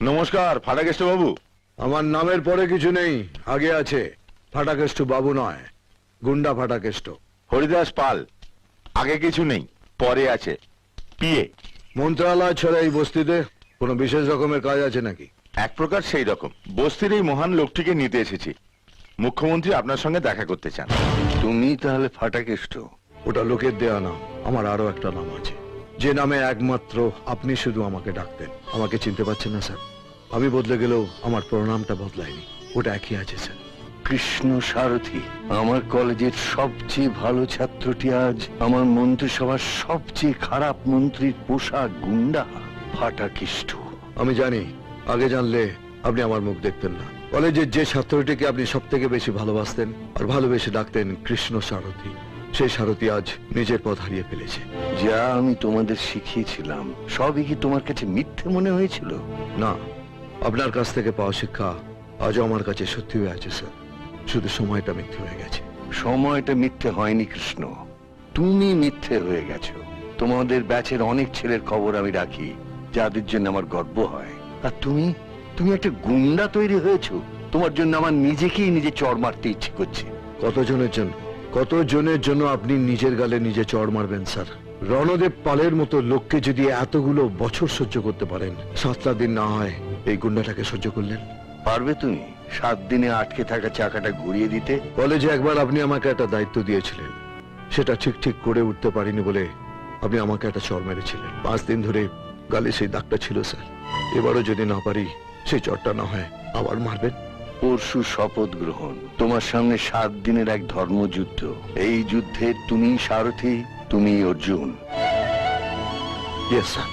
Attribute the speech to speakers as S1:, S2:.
S1: নমস্কার ফাটাকেষ্ট বাবু।
S2: আমার নামের পরে কিছু নেই, আগে আছে ফাটাকেষ্ট বাবু নয়, গুন্ডা ফাটাকেষ্ট।
S1: হরিদাস পাল। আগে কিছু নেই, পরে আছে পিএ।
S2: মন্ত্রণালয় ছাড়া এই বস্তিতে কোনো বিশেষ রকমের কাজ আছে নাকি?
S1: এক প্রকার সেই রকম। বস্তির এই মহান লোকটিকে নিতে এসেছি। মুখ্যমন্ত্রী আপনার সঙ্গে দেখা করতে চান।
S3: তুমি তাহলে ফাটাকেষ্ট?
S2: ওটা লোকের দেয়া নাম, আমার আরো একটা নাম আছে, যে নামে একমাত্র আপনি শুধু আমাকে ডাকতেন। আমাকে চিনতে পারছেন না স্যার? আমি বদলে গেলেও আমার প্রণামটা বদলায়নি, ওটা একই আছে স্যার।
S3: কৃষ্ণ সারথী, আমার কলেজের সবচেয়ে ভালো ছাত্রটি আজ আমার মন্ত্রিসভার সবচেয়ে খারাপ মন্ত্রীর পোশাক গুন্ডা ফাটাকেষ্ট।
S2: আমি জানি, আগে জানলে আপনি আমার মুখ দেখতেন না। কলেজের যে ছাত্রটিকে আপনি সব থেকে বেশি ভালোবাসতেন আর ভালোবেসে ডাকতেন কৃষ্ণ সারথী, সেই সারথী আজ নিজের পথ হারিয়ে ফেলেছে।
S3: যা আমি তোমাদের শিখিয়েছিলাম সবই কি তোমার কাছে মিথ্যে মনে হয়েছিল?
S2: না, আপনার কাছ থেকে পাওয়া শিক্ষা আজও আমার কাছে সত্যি হয়ে আছে স্যার, শুধু সময়টা মিথ্যে হয়ে গেছে।
S3: সময়টা মিথ্যে হয়নি কৃষ্ণ, তুমি মিথ্যে হয়ে গেছো। তোমাদের ব্যাচের অনেক ছেলের খবর আমি রাখি, যাদের জন্য আমার গর্ব হয়। আর তুমি তুমি একটা গুন্ডা তৈরি হয়েছো। তোমার জন্য আমার নিজেকেই নিজে চড় মারতে ইচ্ছে করছে।
S2: কতজনের জন্য আপনি নিজের গালে নিজে চড় মারবেন স্যার? রণদেব পালের মতো লোককে যদি এতগুলো বছর সহ্য করতে পারেন, 7টা দিন না হয় এই গুন্ডাটাকে সহ্য করলেন?
S3: পারবে তুমি 7 দিনে আটকে থাকা চাকাটা ঘুরিয়ে দিতে?
S2: কলেজে একবার আপনি আমাকে একটা দায়িত্ব দিয়েছিলেন, সেটা ঠিক করে উঠতে পারিনি বলে আপনি আমাকে একটা চড় মেরেছিলেন। 5 দিন ধরে গালে সেই দাগটা ছিল স্যার। এবারও যদি না পারি, সেই চড়টা না হয় আবার মারবেন।
S3: পরশু শপথ গ্রহণ, তোমার সামনে 7 দিনের এক ধর্মযুদ্ধ। এই যুদ্ধে তুমি সারথী, তুমি অর্জুন।
S2: Yes sir.